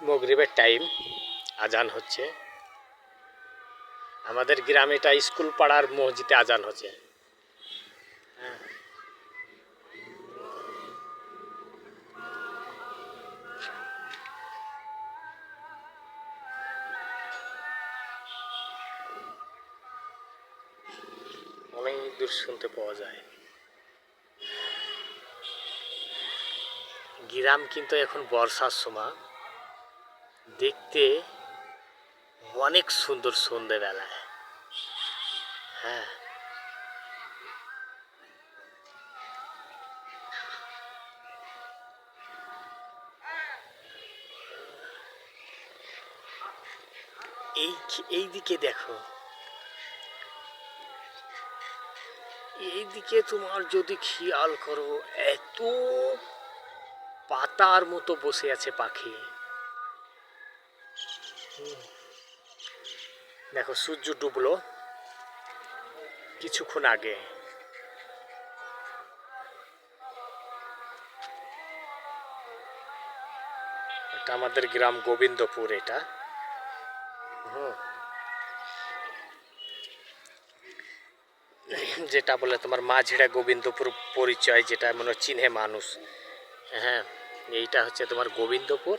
মাগরিবের টাইম, আজান হচ্ছে। আমাদের গ্রামে এটা স্কুল পাড়ার মসজিদে আজান হচ্ছে। হ্যাঁ, অনেক দূর শুনতে পাওয়া যায়। গ্রাম কিন্তু এখন বর্ষার সময় দেখতে অনেক সুন্দর সন্ধ্যেবেলায়। হ্যাঁ, এই এই দিকে দেখো, এইদিকে তোমার যদি খেয়াল করো, এত পাতার মতো বসে আছে পাখি। দেখো সূর্য ডুবলো কিছুক্ষণ আগে। এটা আমাদের গ্রাম গোবিন্দপুর এটা। হুম, যেটা বলে তোমার মাঝিরা গোবিন্দপুর পরিচয়, যেটা মনে চিনহে মানুষ। হ্যাঁ, এইটা হচ্ছে তোমার গোবিন্দপুর।